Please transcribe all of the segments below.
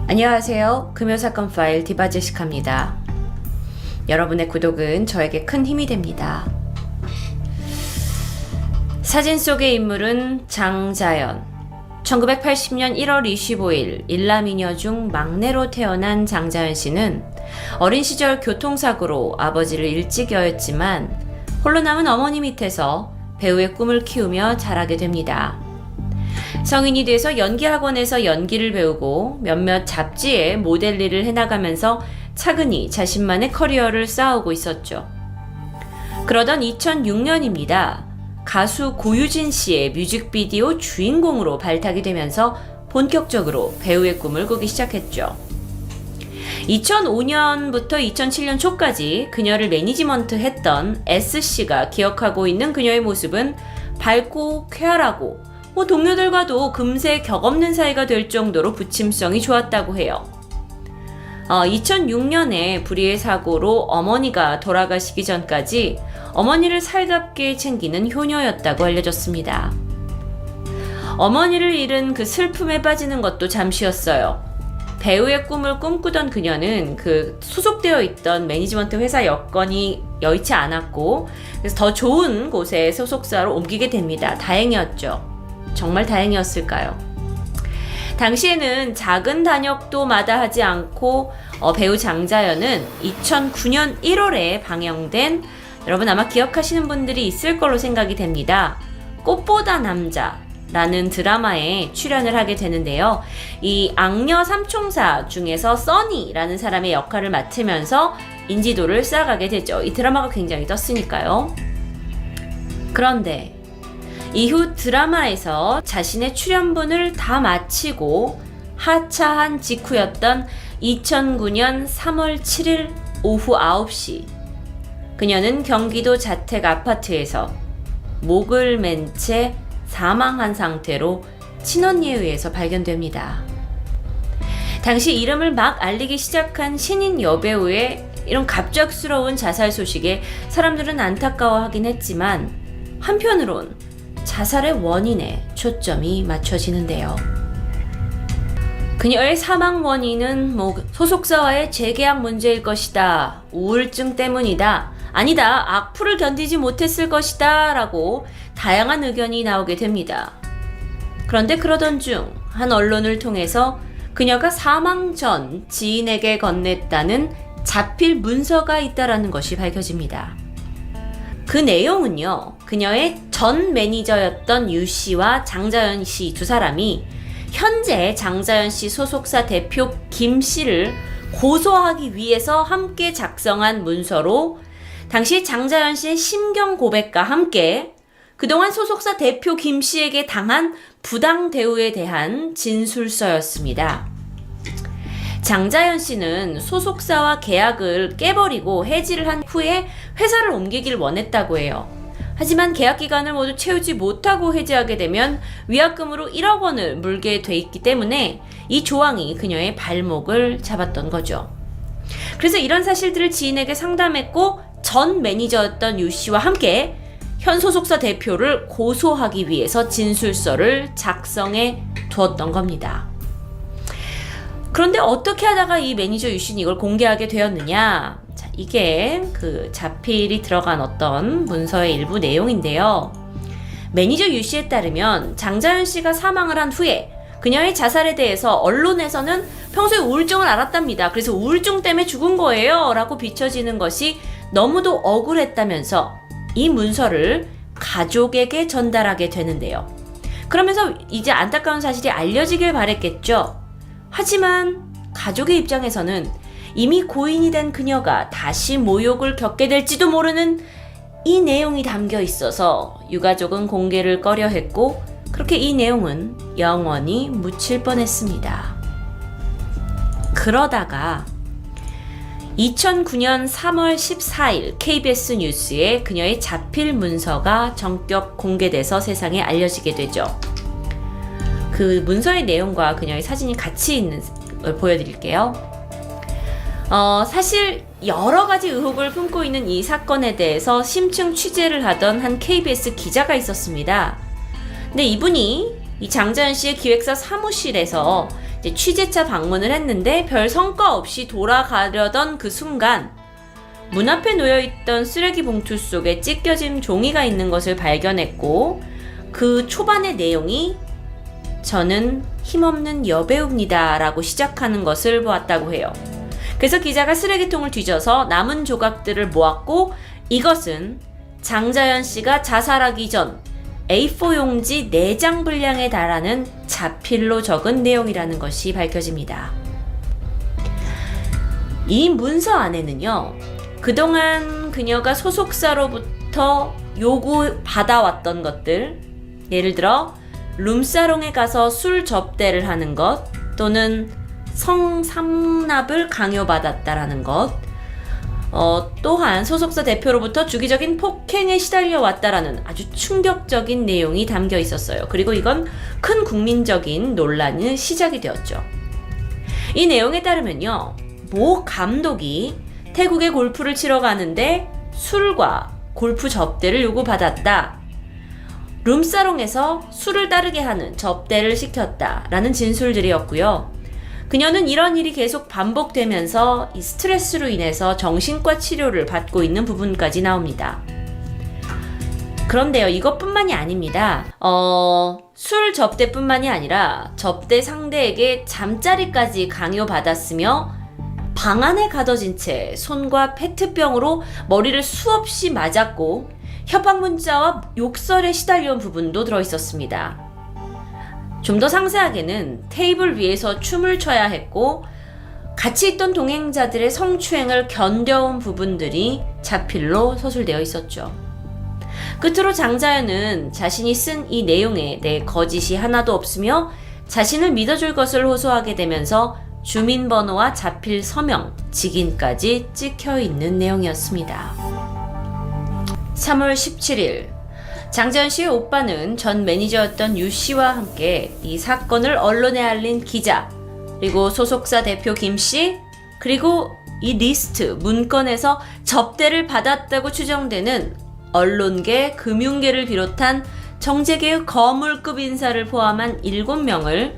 안녕하세요. 금요사건 파일 디바제시카입니다. 여러분의 구독은 저에게 큰 힘이 됩니다. 사진 속의 인물은 장자연. 1980년 1월 25일 일남이녀 중 막내로 태어난 장자연 씨는 어린 시절 교통사고로 아버지를 일찍 여였지만 홀로 남은 어머니 밑에서 배우의 꿈을 키우며 자라게 됩니다. 성인이 돼서 연기학원에서 연기를 배우고 몇몇 잡지에 모델 일을 해나가면서 차근히 자신만의 커리어를 쌓아오고 있었죠. 그러던 2006년입니다. 가수 고유진 씨의 뮤직비디오 주인공으로 발탁이 되면서 본격적으로 배우의 꿈을 꾸기 시작했죠. 2005년부터 2007년 초까지 그녀를 매니지먼트했던 S씨가 기억하고 있는 그녀의 모습은 밝고 쾌활하고 동료들과도 금세 격없는 사이가 될 정도로 부침성이 좋았다고 해요. 2006년에 불의의 사고로 어머니가 돌아가시기 전까지 어머니를 살갑게 챙기는 효녀였다고 알려졌습니다. 어머니를 잃은 그 슬픔에 빠지는 것도 잠시였어요. 배우의 꿈을 꿈꾸던 그녀는 그 소속되어 있던 매니지먼트 회사 여건이 여의치 않았고 그래서 더 좋은 곳에 소속사로 옮기게 됩니다. 다행이었죠. 정말 다행이었을까요? 당시에는 작은 단역도 마다하지 않고 배우 장자연은 2009년 1월에 방영된 여러분 아마 기억하시는 분들이 있을 걸로 생각이 됩니다. 꽃보다 남자라는 드라마에 출연을 하게 되는데요. 이 악녀 삼총사 중에서 써니라는 사람의 역할을 맡으면서 인지도를 쌓아가게 되죠. 이 드라마가 굉장히 떴으니까요. 그런데 이후 드라마에서 자신의 출연분을 다 마치고 하차한 직후였던 2009년 3월 7일 오후 9시 그녀는 경기도 자택 아파트에서 목을 맨 채 사망한 상태로 친언니에 의해서 발견됩니다. 당시 이름을 막 알리기 시작한 신인 여배우의 이런 갑작스러운 자살 소식에 사람들은 안타까워하긴 했지만 한편으론 자살의 원인에 초점이 맞춰지는데요. 그녀의 사망 원인은 소속사와의 재계약 문제일 것이다. 우울증 때문이다. 아니다. 악플을 견디지 못했을 것이다. 라고 다양한 의견이 나오게 됩니다. 그런데 그러던 중 한 언론을 통해서 그녀가 사망 전 지인에게 건넸다는 자필 문서가 있다라는 것이 밝혀집니다. 그 내용은요, 그녀의 전 매니저였던 유 씨와 장자연 씨 두 사람이 현재 장자연 씨 소속사 대표 김 씨를 고소하기 위해서 함께 작성한 문서로 당시 장자연 씨의 심경 고백과 함께 그동안 소속사 대표 김 씨에게 당한 부당 대우에 대한 진술서였습니다. 장자연 씨는 소속사와 계약을 깨버리고 해지를 한 후에 회사를 옮기길 원했다고 해요. 하지만 계약 기간을 모두 채우지 못하고 해지하게 되면 위약금으로 1억 원을 물게 돼 있기 때문에 이 조항이 그녀의 발목을 잡았던 거죠. 그래서 이런 사실들을 지인에게 상담했고 전 매니저였던 유 씨와 함께 현 소속사 대표를 고소하기 위해서 진술서를 작성해 두었던 겁니다. 그런데 어떻게 하다가 이 매니저 유 씨는 이걸 공개하게 되었느냐? 자, 이게 그 자필이 들어간 어떤 문서의 일부 내용인데요. 매니저 유 씨에 따르면 장자연 씨가 사망을 한 후에 그녀의 자살에 대해서 언론에서는 평소에 우울증을 앓았답니다. 그래서 우울증 때문에 죽은 거예요. 라고 비춰지는 것이 너무도 억울했다면서 이 문서를 가족에게 전달하게 되는데요. 그러면서 이제 안타까운 사실이 알려지길 바랬겠죠. 하지만 가족의 입장에서는 이미 고인이 된 그녀가 다시 모욕을 겪게 될지도 모르는 이 내용이 담겨 있어서 유가족은 공개를 꺼려했고 그렇게 이 내용은 영원히 묻힐 뻔했습니다. 그러다가 2009년 3월 14일 KBS 뉴스에 그녀의 자필 문서가 전격 공개돼서 세상에 알려지게 되죠. 그 문서의 내용과 그녀의 사진이 같이 있는 걸 보여드릴게요. 사실 여러 가지 의혹을 품고 있는 이 사건에 대해서 심층 취재를 하던 한 KBS 기자가 있었습니다. 근데 이분이 이 장자연 씨의 기획사 사무실에서 이제 취재차 방문을 했는데 별 성과 없이 돌아가려던 그 순간 문 앞에 놓여있던 쓰레기 봉투 속에 찢겨진 종이가 있는 것을 발견했고 그 초반의 내용이 저는 힘없는 여배우입니다 라고 시작하는 것을 보았다고 해요. 그래서 기자가 쓰레기통을 뒤져서 남은 조각들을 모았고 이것은 장자연 씨가 자살하기 전 A4 용지 4장 분량에 달하는 자필로 적은 내용이라는 것이 밝혀집니다. 이 문서 안에는요, 그동안 그녀가 소속사로부터 요구받아왔던 것들, 예를 들어 룸사롱에 가서 술 접대를 하는 것, 또는 성상납을 강요받았다라는 것, 또한 소속사 대표로부터 주기적인 폭행에 시달려 왔다라는 아주 충격적인 내용이 담겨 있었어요. 그리고 이건 큰 국민적인 논란의 시작이 되었죠. 이 내용에 따르면요, 모 감독이 태국에 골프를 치러 가는데 술과 골프 접대를 요구받았다. 룸사롱에서 술을 따르게 하는 접대를 시켰다라는 진술들이었고요. 그녀는 이런 일이 계속 반복되면서 이 스트레스로 인해서 정신과 치료를 받고 있는 부분까지 나옵니다. 그런데요, 이것뿐만이 아닙니다. 술 접대뿐만이 아니라 접대 상대에게 잠자리까지 강요받았으며 방 안에 가둬진 채 손과 페트병으로 머리를 수없이 맞았고 협박 문자와 욕설에 시달려온 부분도 들어있었습니다. 좀 더 상세하게는 테이블 위에서 춤을 춰야 했고 같이 있던 동행자들의 성추행을 견뎌온 부분들이 자필로 서술되어 있었죠. 끝으로 장자연은 자신이 쓴 이 내용에 내 거짓이 하나도 없으며 자신을 믿어줄 것을 호소하게 되면서 주민번호와 자필 서명, 직인까지 찍혀있는 내용이었습니다. 3월 17일 장자연 씨의 오빠는 전 매니저였던 유 씨와 함께 이 사건을 언론에 알린 기자, 그리고 소속사 대표 김 씨, 그리고 이 리스트, 문건에서 접대를 받았다고 추정되는 언론계, 금융계를 비롯한 정재계의 거물급 인사를 포함한 7명을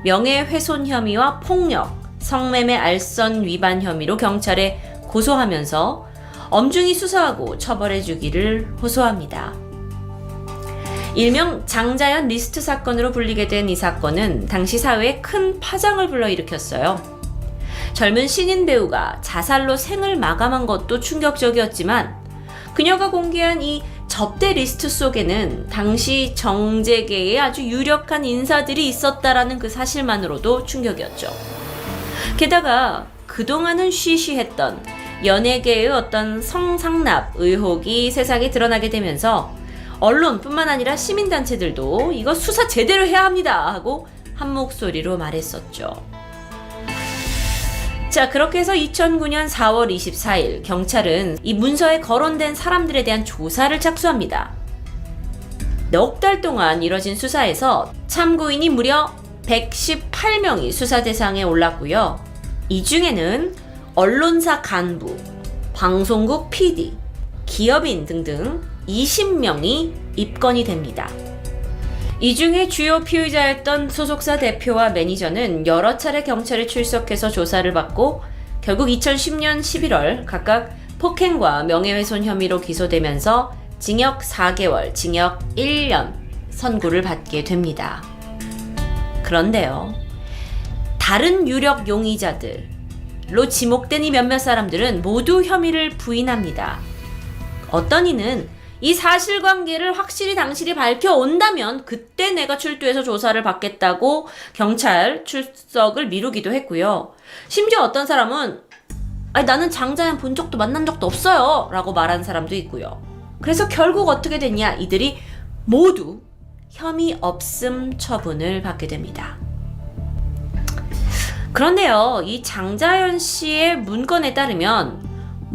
명예훼손 혐의와 폭력, 성매매 알선 위반 혐의로 경찰에 고소하면서 엄중히 수사하고 처벌해 주기를 호소합니다. 일명 장자연 리스트 사건으로 불리게 된 이 사건은 당시 사회에 큰 파장을 불러일으켰어요. 젊은 신인 배우가 자살로 생을 마감한 것도 충격적이었지만 그녀가 공개한 이 접대 리스트 속에는 당시 정재계에 아주 유력한 인사들이 있었다라는 그 사실만으로도 충격이었죠. 게다가 그동안은 쉬쉬했던 연예계의 어떤 성상납 의혹이 세상에 드러나게 되면서 언론뿐만 아니라 시민단체들도 이거 수사 제대로 해야 합니다 하고 한 목소리로 말했었죠. 자, 그렇게 해서 2009년 4월 24일 경찰은 이 문서에 거론된 사람들에 대한 조사를 착수합니다. 넉 달 동안 이뤄진 수사에서 참고인이 무려 118명이 수사 대상에 올랐고요. 이 중에는 언론사 간부, 방송국 PD, 기업인 등등 20명이 입건이 됩니다. 이 중에 주요 피의자였던 소속사 대표와 매니저는 여러 차례 경찰에 출석해서 조사를 받고 결국 2010년 11월 각각 폭행과 명예훼손 혐의로 기소되면서 징역 4개월, 징역 1년 선고를 받게 됩니다. 그런데요, 다른 유력 용의자들로 지목된 이 몇몇 사람들은 모두 혐의를 부인합니다. 어떤 이는 이 사실관계를 확실히 당신이 밝혀온다면 그때 내가 출두해서 조사를 받겠다고 경찰 출석을 미루기도 했고요. 심지어 어떤 사람은 나는 장자연 본 적도 만난 적도 없어요 라고 말한 사람도 있고요. 그래서 결국 어떻게 됐냐, 이들이 모두 혐의 없음 처분을 받게 됩니다. 그런데요, 이 장자연 씨의 문건에 따르면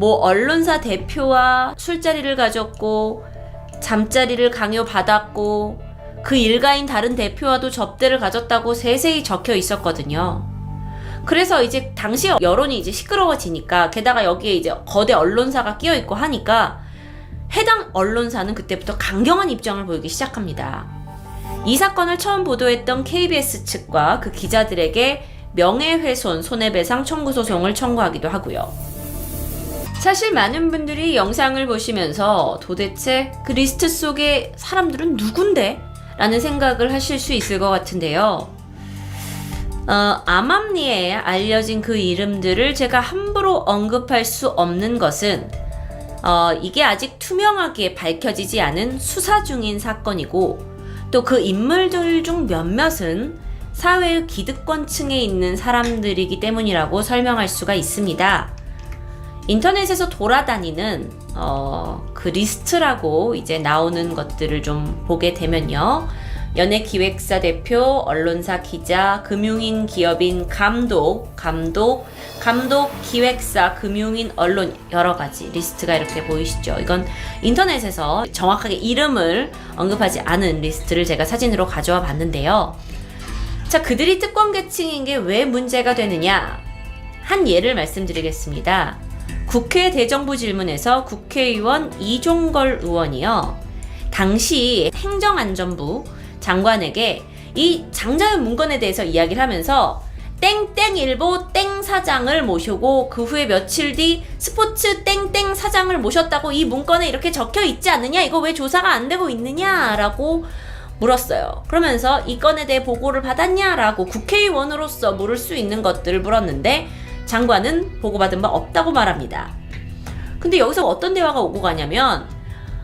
언론사 대표와 술자리를 가졌고 잠자리를 강요받았고 그 일가인 다른 대표와도 접대를 가졌다고 세세히 적혀 있었거든요. 그래서 이제 당시 여론이 이제 시끄러워지니까, 게다가 여기에 이제 거대 언론사가 끼어 있고 하니까 해당 언론사는 그때부터 강경한 입장을 보이기 시작합니다. 이 사건을 처음 보도했던 KBS 측과 그 기자들에게 명예훼손 손해배상 청구 소송을 청구하기도 하고요. 사실 많은 분들이 영상을 보시면서 도대체 그 리스트 속의 사람들은 누군데? 라는 생각을 하실 수 있을 것 같은데요. 암암리에 알려진 그 이름들을 제가 함부로 언급할 수 없는 것은 이게 아직 투명하게 밝혀지지 않은 수사 중인 사건이고 또 그 인물들 중 몇몇은 사회의 기득권층에 있는 사람들이기 때문이라고 설명할 수가 있습니다. 인터넷에서 돌아다니는 그 리스트라고 이제 나오는 것들을 좀 보게 되면요. 연예기획사 대표, 언론사 기자, 금융인, 기업인, 감독, 기획사, 금융인, 언론 여러 가지 리스트가 이렇게 보이시죠. 이건 인터넷에서 정확하게 이름을 언급하지 않은 리스트를 제가 사진으로 가져와 봤는데요. 자, 그들이 특권 계층인 게 왜 문제가 되느냐? 한 예를 말씀드리겠습니다. 국회 대정부 질문에서 국회의원 이종걸 의원이요. 당시 행정안전부 장관에게 이 장자연 문건에 대해서 이야기를 하면서 땡땡일보 땡 사장을 모시고 그 후에 며칠 뒤 스포츠 땡땡 사장을 모셨다고 이 문건에 이렇게 적혀 있지 않느냐? 이거 왜 조사가 안 되고 있느냐? 라고 물었어요. 그러면서 이 건에 대해 보고를 받았냐? 라고 국회의원으로서 물을 수 있는 것들을 물었는데 장관은 보고받은 바 없다고 말합니다. 근데 여기서 어떤 대화가 오고 가냐면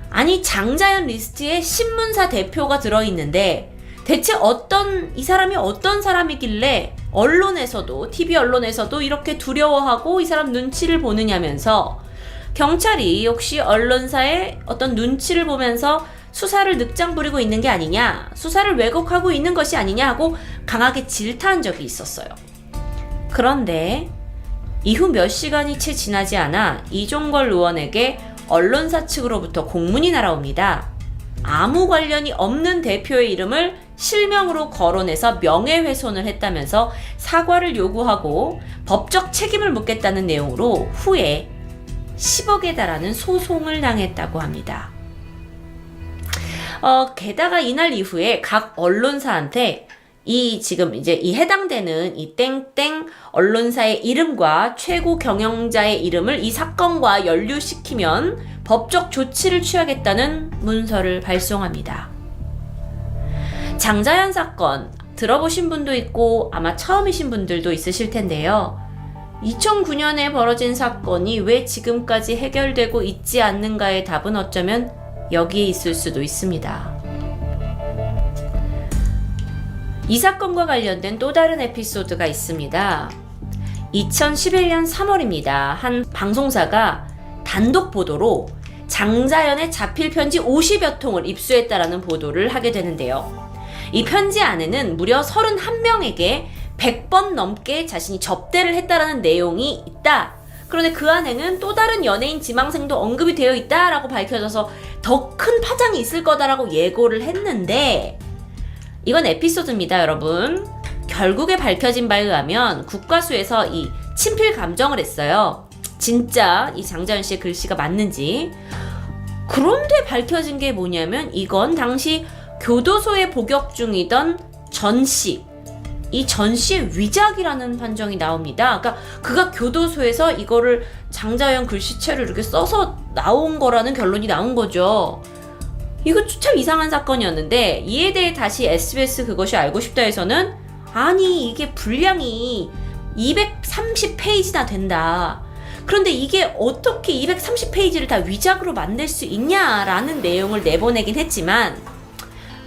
아니 장자연 리스트에 신문사 대표가 들어있는데 대체 이 사람이 어떤 사람이길래 언론에서도 TV 언론에서도 이렇게 두려워하고 이 사람 눈치를 보느냐면서 경찰이 혹시 언론사의 어떤 눈치를 보면서 수사를 늑장 부리고 있는 게 아니냐, 수사를 왜곡하고 있는 것이 아니냐 하고 강하게 질타한 적이 있었어요. 그런데 이후 몇 시간이 채 지나지 않아 이종걸 의원에게 언론사 측으로부터 공문이 날아옵니다. 아무 관련이 없는 대표의 이름을 실명으로 거론해서 명예훼손을 했다면서 사과를 요구하고 법적 책임을 묻겠다는 내용으로 후에 10억에 달하는 소송을 당했다고 합니다. 게다가 이날 이후에 각 언론사한테 지금 이제 이 해당되는 이 땡땡 언론사의 이름과 최고 경영자의 이름을 이 사건과 연루시키면 법적 조치를 취하겠다는 문서를 발송합니다. 장자연 사건 들어보신 분도 있고 아마 처음이신 분들도 있으실 텐데요. 2009년에 벌어진 사건이 왜 지금까지 해결되고 있지 않는가의 답은 어쩌면 여기에 있을 수도 있습니다. 이 사건과 관련된 또 다른 에피소드가 있습니다. 2011년 3월입니다. 한 방송사가 단독 보도로 장자연의 자필 편지 50여 통을 입수했다라는 보도를 하게 되는데요. 이 편지 안에는 무려 31명에게 100번 넘게 자신이 접대를 했다라는 내용이 있다. 그런데 그 안에는 또 다른 연예인 지망생도 언급이 되어 있다라고 밝혀져서 더 큰 파장이 있을 거다라고 예고를 했는데 이건 에피소드입니다, 여러분. 결국에 밝혀진 바에 의하면 국과수에서 이 친필 감정을 했어요. 진짜 이 장자연 씨의 글씨가 맞는지. 그런데 밝혀진 게 뭐냐면 이건 당시 교도소에 복역 중이던 전 씨. 이 전 씨의 위작이라는 판정이 나옵니다. 그러니까 그가 교도소에서 이거를 장자연 글씨체를 이렇게 써서 나온 거라는 결론이 나온 거죠. 이거 참 이상한 사건이었는데 이에 대해 다시 SBS 그것이 알고 싶다에서는 아니 이게 분량이 230페이지나 된다. 그런데 이게 어떻게 230페이지를 다 위작으로 만들 수 있냐라는 내용을 내보내긴 했지만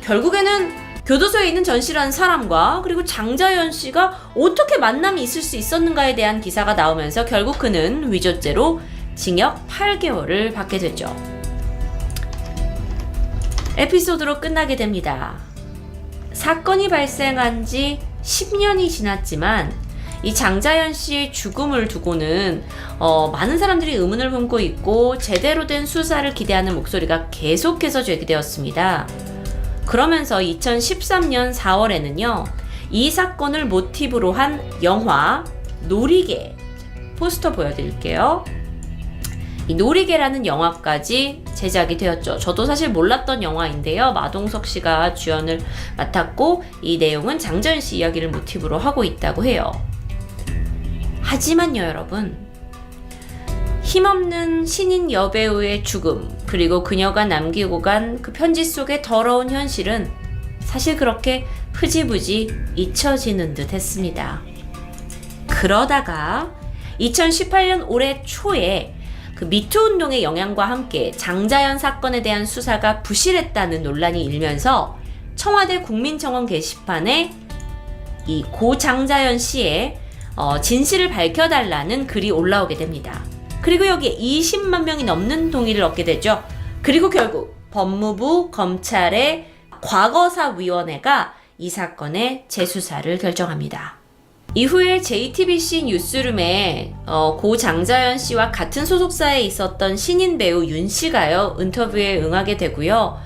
결국에는 교도소에 있는 전 씨라는 사람과 그리고 장자연 씨가 어떻게 만남이 있을 수 있었는가에 대한 기사가 나오면서 결국 그는 위조죄로 징역 8개월을 받게 되죠. 에피소드로 끝나게 됩니다. 사건이 발생한 지 10년이 지났지만 이 장자연 씨의 죽음을 두고는 많은 사람들이 의문을 품고 있고 제대로 된 수사를 기대하는 목소리가 계속해서 제기되었습니다. 그러면서 2013년 4월에는요. 이 사건을 모티브로 한 영화 놀이개 포스터 보여드릴게요. 이 놀이개라는 영화까지 제작이 되었죠. 저도 사실 몰랐던 영화인데요. 마동석 씨가 주연을 맡았고 이 내용은 장자연 씨 이야기를 모티브로 하고 있다고 해요. 하지만요, 여러분. 힘없는 신인 여배우의 죽음, 그리고 그녀가 남기고 간 그 편지 속의 더러운 현실은 사실 그렇게 흐지부지 잊혀지는 듯 했습니다. 그러다가 2018년 올해 초에 그 미투 운동의 영향과 함께 장자연 사건에 대한 수사가 부실했다는 논란이 일면서 청와대 국민청원 게시판에 이 고 장자연 씨의 진실을 밝혀달라는 글이 올라오게 됩니다. 그리고 여기에 20만 명이 넘는 동의를 얻게 되죠. 그리고 결국 법무부, 검찰의 과거사위원회가 이 사건의 재수사를 결정합니다. 이후에 JTBC 뉴스룸에 고 장자연 씨와 같은 소속사에 있었던 신인 배우 윤 씨가요, 인터뷰에 응하게 되고요.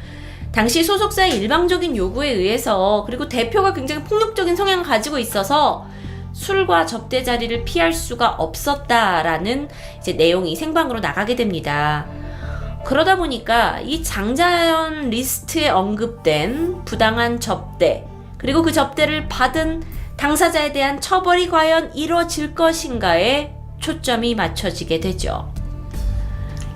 당시 소속사의 일방적인 요구에 의해서, 그리고 대표가 굉장히 폭력적인 성향을 가지고 있어서 술과 접대 자리를 피할 수가 없었다라는 이제 내용이 생방으로 나가게 됩니다. 그러다 보니까 이 장자연 리스트에 언급된 부당한 접대, 그리고 그 접대를 받은 당사자에 대한 처벌이 과연 이루어질 것인가에 초점이 맞춰지게 되죠.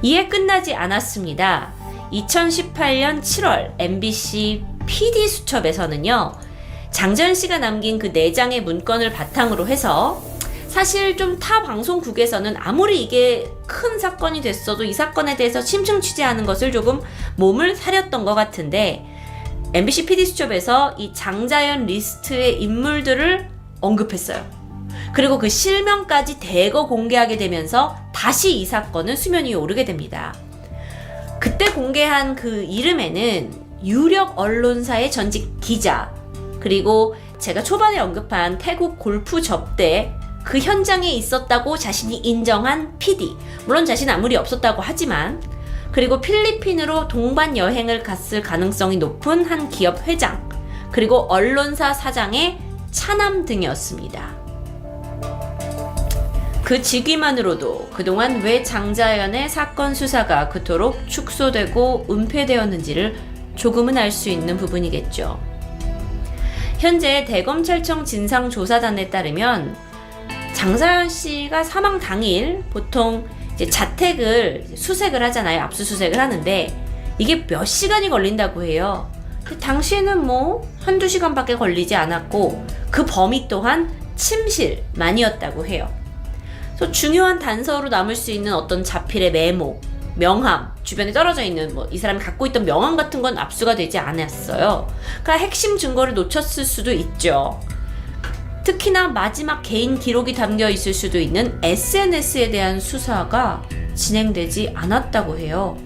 이에 끝나지 않았습니다. 2018년 7월 MBC PD수첩에서는요, 장자연 씨가 남긴 그 4장의 문건을 바탕으로 해서 사실 좀 타 방송국에서는 아무리 이게 큰 사건이 됐어도 이 사건에 대해서 심층 취재하는 것을 조금 몸을 사렸던 것 같은데, MBC PD수첩에서 이 장자연 리스트의 인물들을 언급했어요. 그리고 그 실명까지 대거 공개하게 되면서 다시 이 사건은 수면 위에 오르게 됩니다. 그때 공개한 그 이름에는 유력 언론사의 전직 기자, 그리고 제가 초반에 언급한 태국 골프 접대 그 현장에 있었다고 자신이 인정한 PD, 물론 자신은 아무 리 없었다고 하지만, 그리고 필리핀으로 동반 여행을 갔을 가능성이 높은 한 기업 회장, 그리고 언론사 사장의 차남 등이었습니다. 그 직위만으로도 그동안 왜 장자연의 사건 수사가 그토록 축소되고 은폐되었는지를 조금은 알 수 있는 부분이겠죠. 현재 대검찰청 진상조사단에 따르면 장자연 씨가 사망 당일 보통 이제 자택을 수색을 하잖아요. 압수수색을 하는데 이게 몇 시간이 걸린다고 해요. 당시에는 뭐 한두 시간밖에 걸리지 않았고 그 범위 또한 침실만이었다고 해요. 그래서 중요한 단서로 남을 수 있는 어떤 자필의 메모, 명함, 주변에 떨어져 있는 뭐 이 사람이 갖고 있던 명함 같은 건 압수가 되지 않았어요. 그러니까 핵심 증거를 놓쳤을 수도 있죠. 특히나 마지막 개인 기록이 담겨 있을 수도 있는 SNS에 대한 수사가 진행되지 않았다고 해요.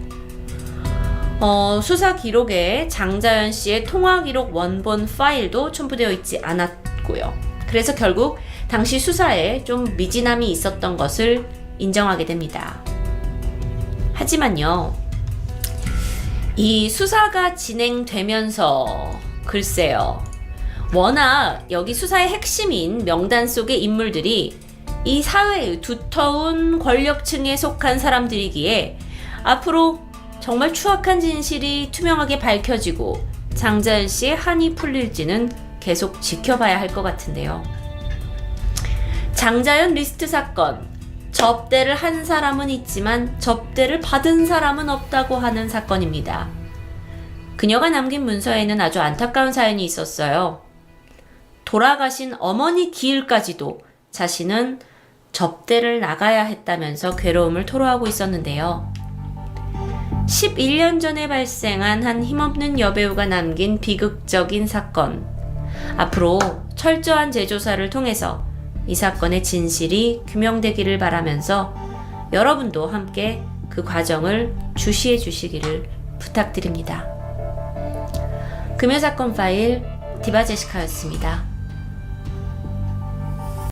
수사 기록에 장자연 씨의 통화 기록 원본 파일도 첨부되어 있지 않았고요. 그래서 결국 당시 수사에 좀 미진함이 있었던 것을 인정하게 됩니다. 하지만요, 이 수사가 진행되면서 글쎄요, 워낙 여기 수사의 핵심인 명단 속의 인물들이 이 사회의 두터운 권력층에 속한 사람들이기에 앞으로 정말 추악한 진실이 투명하게 밝혀지고 장자연 씨의 한이 풀릴지는 계속 지켜봐야 할 것 같은데요. 장자연 리스트 사건, 접대를 한 사람은 있지만 접대를 받은 사람은 없다고 하는 사건입니다. 그녀가 남긴 문서에는 아주 안타까운 사연이 있었어요. 돌아가신 어머니 기일까지도 자신은 접대를 나가야 했다면서 괴로움을 토로하고 있었는데요. 11년 전에 발생한 한 힘없는 여배우가 남긴 비극적인 사건. 앞으로 철저한 재조사를 통해서 이 사건의 진실이 규명되기를 바라면서 여러분도 함께 그 과정을 주시해 주시기를 부탁드립니다. 금요사건 파일 디바제시카였습니다.